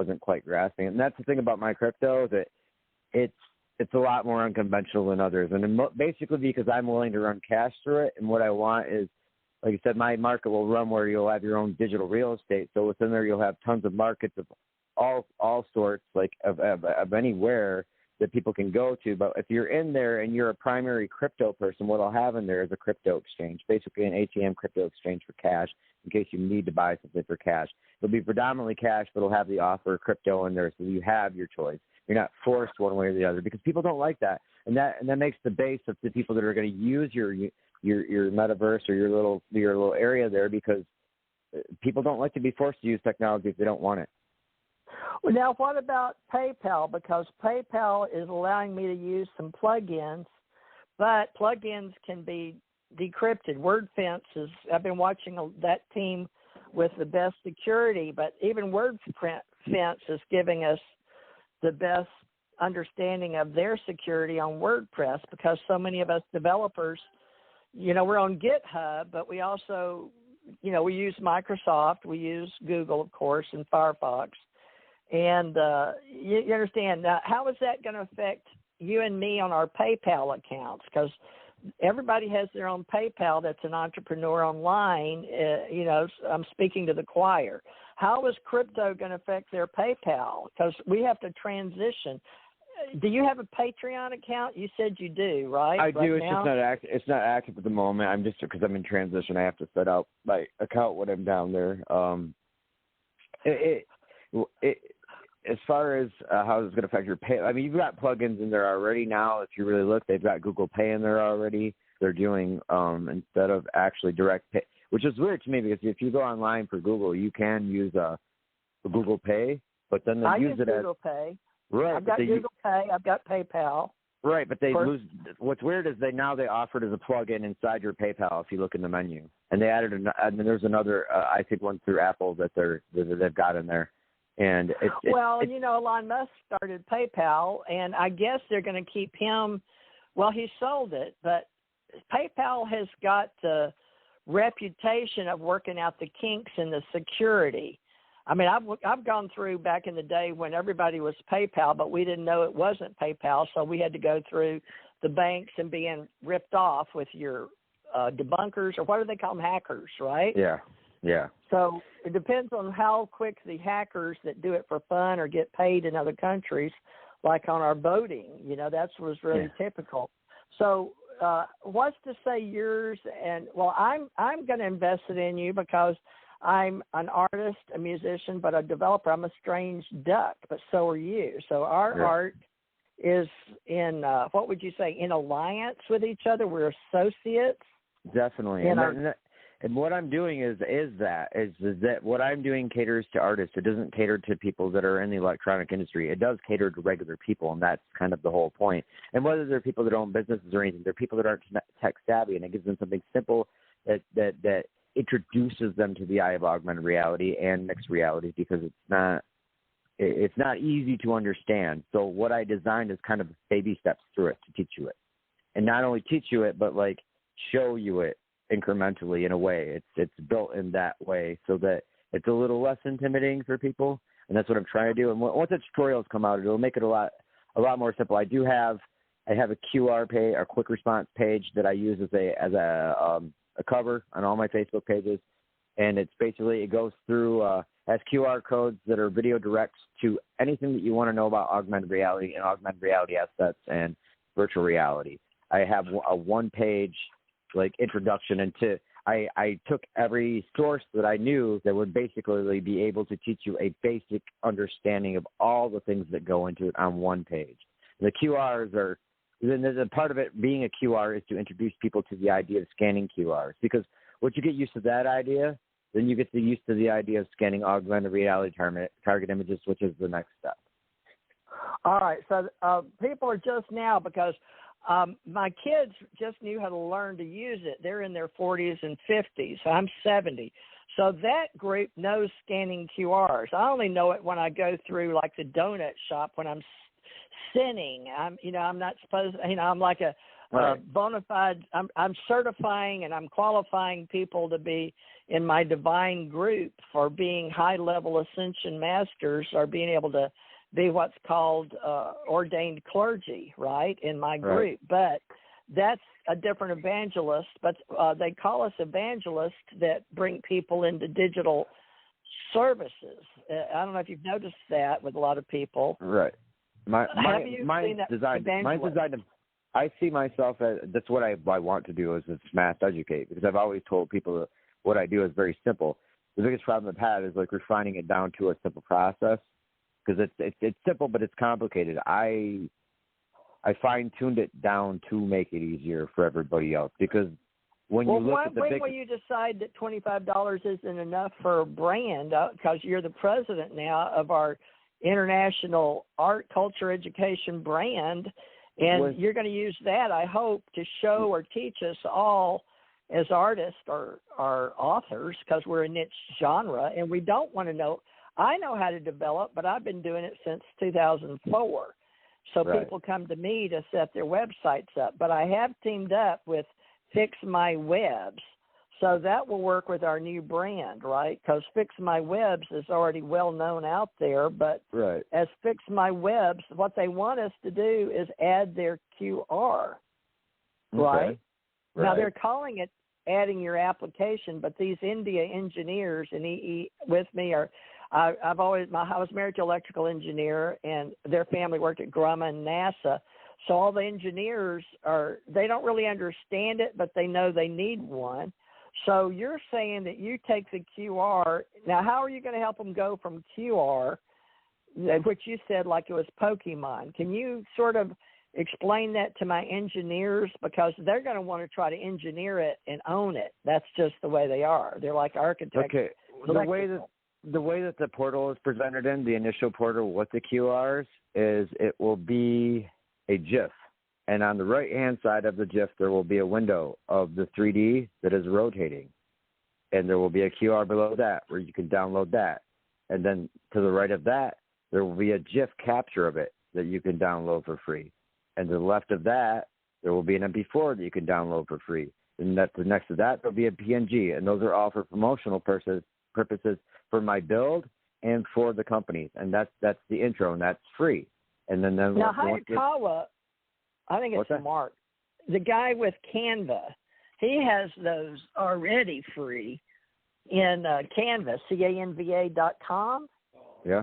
wasn't quite grasping. And that's the thing about my crypto, that it's a lot more unconventional than others. And basically because I'm willing to run cash through it, and what I want is, like I said, my market will run where you'll have your own digital real estate. So within there, you'll have tons of markets of all sorts, like of anywhere that people can go to. But if you're in there and you're a primary crypto person, what I'll have in there is a crypto exchange, basically an ATM crypto exchange for cash, in case you need to buy something for cash. It'll be predominantly cash, but it'll have the offer of crypto in there, so you have your choice. You're not forced one way or the other, because people don't like that, and that makes the base of the people that are going to use your metaverse or your little area there, because people don't like to be forced to use technology if they don't want it. Well, now, what about PayPal? Because PayPal is allowing me to use some plugins, but plugins can be decrypted. WordFence I've been watching that team with the best security, but even WordFence is giving us the best understanding of their security on WordPress, because so many of us developers, we're on GitHub, but we also, we use Microsoft, we use Google, of course, and Firefox. And you understand, how is that going to affect you and me on our PayPal accounts? Because everybody has their own PayPal that's an entrepreneur online. I'm speaking to the choir. How is crypto going to affect their PayPal? Because we have to transition. Do you have a Patreon account? You said you do, right? I do. It's just not active. It's not active at the moment. Because I'm in transition. I have to set up my account when I'm down there. As far as how it's going to affect your pay, I mean, you've got plugins in there already now. If you really look, they've got Google Pay in there already. They're doing instead of actually direct pay, which is weird to me, because if you go online for Google, you can use Google Pay, but then they use it as Google Pay. Right. I've got Google Pay. I've got PayPal. Right, but they lose. What's weird is they offer it as a plug-in inside your PayPal if you look in the menu, and they added and then there's another I think one through Apple that they've got in there. And Elon Musk started PayPal, and I guess they're going to keep him. Well, he sold it, but PayPal has got the reputation of working out the kinks in the security. I mean, I've gone through back in the day when everybody was PayPal, but we didn't know it wasn't PayPal, so we had to go through the banks and being ripped off with your debunkers, or what do they call them, hackers, right? Yeah. Yeah. So it depends on how quick the hackers that do it for fun or get paid in other countries, like on our boating, that was really typical. So what's to say yours? And well, I'm going to invest it in you because I'm an artist, a musician, but a developer. I'm a strange duck, but so are you. So our art is in what would you say, in alliance with each other? We're associates. Definitely. And what I'm doing is that what I'm doing caters to artists. It doesn't cater to people that are in the electronic industry. It does cater to regular people, and that's kind of the whole point. And whether they're people that own businesses or anything, they're people that aren't tech savvy, and it gives them something simple that introduces them to the eye of augmented reality and mixed reality, because it's not easy to understand. So what I designed is kind of baby steps through it to teach you it, and not only teach you it, but like show you it incrementally in a way. It's built in that way so that it's a little less intimidating for people, and that's what I'm trying to do. And once the tutorials come out, it'll make it a lot more simple. I have a QR page, a quick response page that I use as a cover on all my Facebook pages, and it's basically, it goes through has QR codes that are video directs to anything that you want to know about augmented reality and augmented reality assets and virtual reality. I have a one-page introduction into. I took every source that I knew that would basically be able to teach you a basic understanding of all the things that go into it on one page. The QRs are. Then there's a part of it being a QR is to introduce people to the idea of scanning QRs, because once you get used to that idea, then you get used to the idea of scanning augmented reality target images, which is the next step. All right. So people are just now, because my kids just knew how to learn to use it. They're in their 40s and 50s. I'm 70. So that group knows scanning QRs. I only know it when I go through like the donut shop when I'm sinning. I'm not supposed, I'm like a bona fide. I'm certifying and I'm qualifying people to be in my divine group for being high-level ascension masters or being able to be what's called ordained clergy, right, in my group. But that's a different evangelist. But they call us evangelists that bring people into digital services. I don't know if you've noticed that with a lot of people. Right. Mine's designed. I see myself as, that's what I want to do, is mass educate, because I've always told people that what I do is very simple. The biggest problem I've had is like refining it down to a simple process, because it's simple but it's complicated. I fine-tuned it down to make it easier for everybody else, because when you look at the when will you decide that $25 isn't enough for a brand? Because you're the president now of our international art, culture, education brand, and you're going to use that, I hope, to show or teach us all as artists or authors, because we're a niche genre, and we don't want to know. I know how to develop, but I've been doing it since 2004. So people come to me to set their websites up. But I have teamed up with Fix My Webs. So that will work with our new brand, right? Because Fix My Webs is already well known out there. But as Fix My Webs, what they want us to do is add their QR, right? Now they're calling it adding your application, but these India engineers and with me are, I was married to an electrical engineer, and their family worked at Grumman and NASA. So all the engineers they don't really understand it, but they know they need one. So you're saying that you take the QR. Now, how are you going to help them go from QR, which you said like it was Pokemon? Can you sort of explain that to my engineers? Because they're going to want to try to engineer it and own it. That's just the way they are. They're like architects. Okay. The way that the portal is presented in, the initial portal with the QRs, is it will be a GIF. And on the right-hand side of the GIF, there will be a window of the 3D that is rotating. And there will be a QR below that where you can download that. And then to the right of that, there will be a GIF capture of it that you can download for free. And to the left of that, there will be an MP4 that you can download for free. And next to that, there'll be a PNG. And those are all for promotional purposes for my build and for the companies. And that's the intro, and that's free. And then now Hayakawa, I think it's Mark, the guy with Canva, he has those already free in Canva, canva.com. Yeah.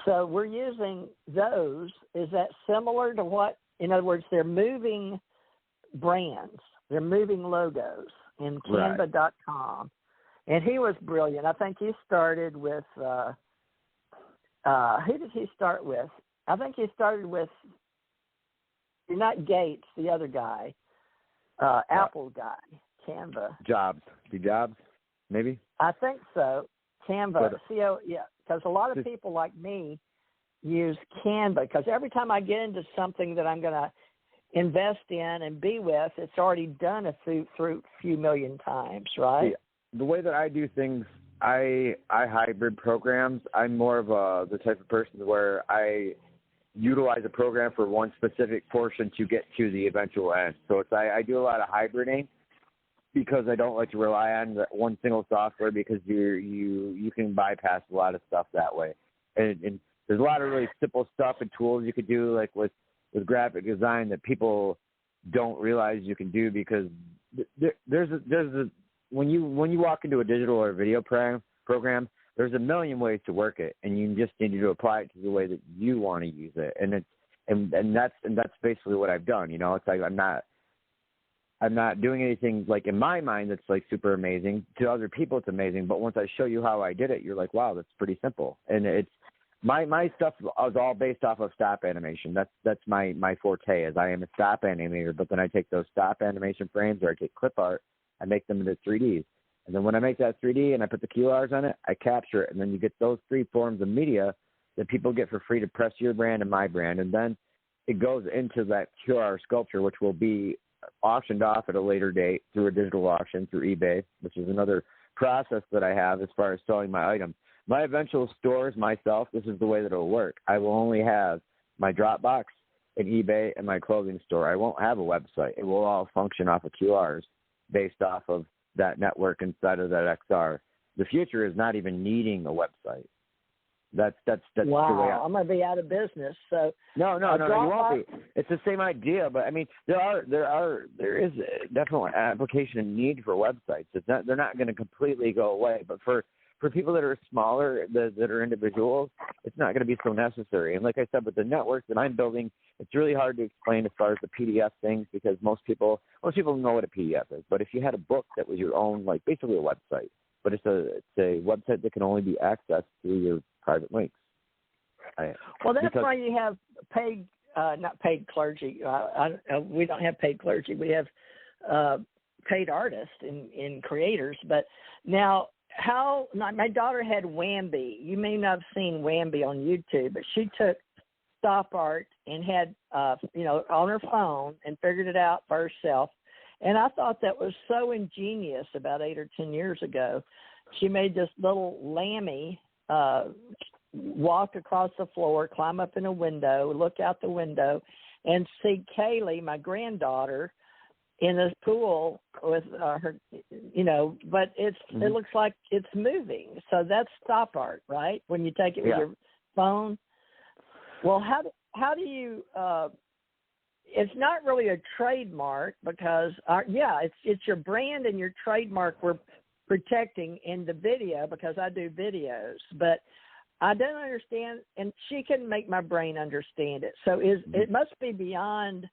So we're using those. Is that similar to what, in other words, they're moving brands, they're moving logos in canva.com. And he was brilliant. I think he started with, who did he start with? I think he started with, not Gates, the other guy, Apple guy, Canva. Jobs, maybe? I think so. Canva, because a lot of people like me use Canva, because every time I get into something that I'm going to invest in and be with, it's already done a few million times, right? Yeah. The way that I do things, I hybrid programs. I'm more of the type of person where I utilize a program for one specific portion to get to the eventual end. So I do a lot of hybriding, because I don't like to rely on one single software, because you can bypass a lot of stuff that way. And there's a lot of really simple stuff and tools you could do, like with graphic design, that people don't realize you can do, because there's when you walk into a digital or video program, there's a million ways to work it, and you just need to apply it to the way that you want to use it. And that's basically what I've done. It's like I'm not doing anything like in my mind that's like super amazing. To other people, it's amazing, but once I show you how I did it, you're like, wow, that's pretty simple. And it's my stuff is all based off of stop animation. That's my forte, is I am a stop animator. But then I take those stop animation frames, or I take clip art, I make them into 3Ds. And then when I make that 3D and I put the QRs on it, I capture it. And then you get those three forms of media that people get for free to press your brand and my brand. And then it goes into that QR sculpture, which will be auctioned off at a later date through a digital auction through eBay, which is another process that I have as far as selling my items. My eventual stores myself, this is the way that it'll work. I will only have my Dropbox an eBay and my clothing store. I won't have a website. It will all function off of QRs based off of that network inside of that XR. The future is not even needing a website. That's wow. the way I'm gonna be out of business. So no, you won't be. It's the same idea, but I mean, there is definitely application and need for websites. They're not going to completely go away, but for people that are smaller, that are individuals, it's not going to be so necessary. And like I said, with the networks that I'm building, it's really hard to explain as far as the PDF things because most people know what a PDF is. But if you had a book that was your own, like basically a website, but it's a website that can only be accessed through your private links. Well, that's why you have paid, not paid clergy. We don't have paid clergy. We have paid artists and creators. But now, my daughter had Wambi. You may not have seen Wambi on YouTube, but she took stop art and had, on her phone and figured it out for herself. And I thought that was so ingenious about 8 or 10 years ago. She made this little lammy walk across the floor, climb up in a window, look out the window, and see Kaylee, my granddaughter, in this pool with her, but it looks like it's moving. So that's stop art, right? When you take it with your phone. Well, how do you? It's not really a trademark because, it's your brand and your trademark we're protecting in the video because I do videos, but I don't understand, and she can make my brain understand it. So it must be beyond.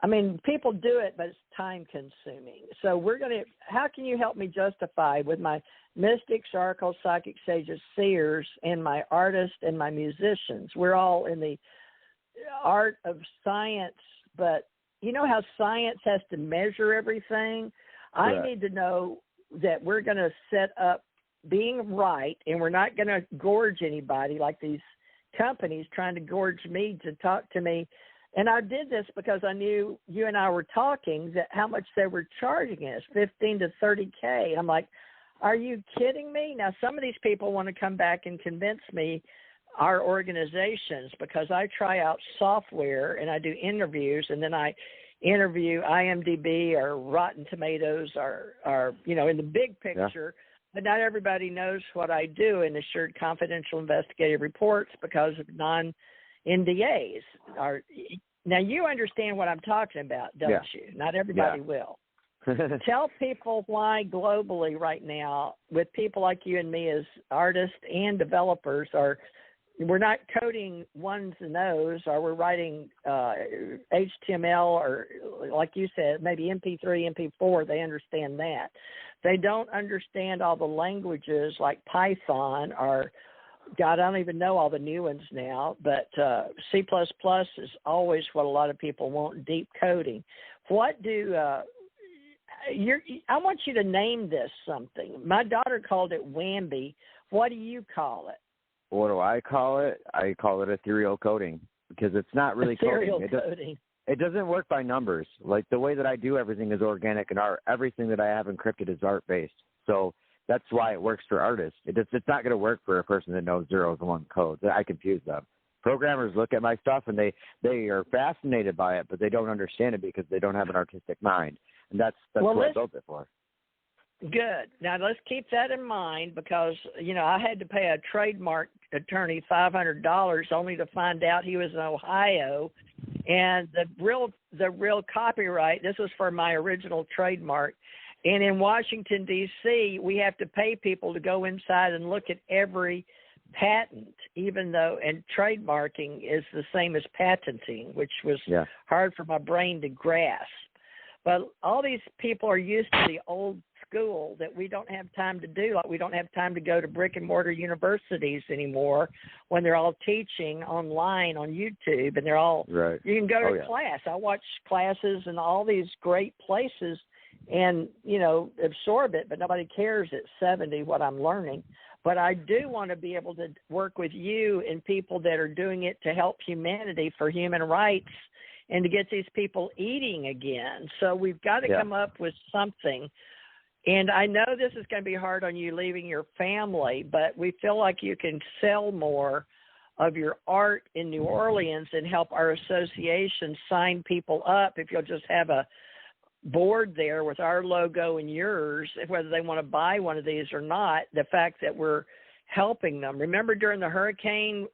I mean, people do it, but it's time consuming. So how can you help me justify with my mystics, oracles, psychic sages, seers, and my artists and my musicians? We're all in the art of science, but you know how science has to measure everything? I need to know that we're going to set up being right, and we're not going to gorge anybody like these companies trying to gorge me to talk to me. And I did this because I knew you and I were talking that how much they were charging us, $15,000 to $30,000. I'm like, are you kidding me? Now, some of these people want to come back and convince me our organizations because I try out software and I do interviews, and then I interview IMDb or Rotten Tomatoes or in the big picture. Yeah. But not everybody knows what I do in assured confidential investigative reports because of non-NDAs. Now, you understand what I'm talking about, don't you? Not everybody will. Tell people why globally right now, with people like you and me as artists and developers, we're not coding ones and O's, or we're writing HTML or, like you said, maybe MP3, MP4. They understand that. They don't understand all the languages like Python or, God, I don't even know all the new ones now, but C++ is always what a lot of people want, deep coding. What do I want you to name this something. My daughter called it Wambi. What do you call it? What do I call it? I call it ethereal coding because it's not really ethereal coding. It doesn't work by numbers. Like the way that I do everything is organic, and everything that I have encrypted is art-based. So that's why it works for artists. It's not going to work for a person that knows zeros and one codes. I confuse them. Programmers look at my stuff and they are fascinated by it, but they don't understand it because they don't have an artistic mind. And that's what I built it for. Good. Now let's keep that in mind because I had to pay a trademark attorney $500 only to find out he was in Ohio, and the real copyright. This was for my original trademark. And in Washington, D.C., we have to pay people to go inside and look at every patent, even though, and trademarking is the same as patenting, which was hard for my brain to grasp. But all these people are used to the old school that we don't have time to do. Like we don't have time to go to brick and mortar universities anymore when they're all teaching online on YouTube, and they're all, you can go to class. I watch classes in all these great places and, absorb it, but nobody cares at 70 what I'm learning. But I do want to be able to work with you and people that are doing it to help humanity for human rights and to get these people eating again. So we've got to come up with something. And I know this is going to be hard on you leaving your family, but we feel like you can sell more of your art in New Orleans and help our association sign people up. If you'll just have a board there with our logo and yours, whether they want to buy one of these or not, the fact that we're helping them. Remember during the hurricane,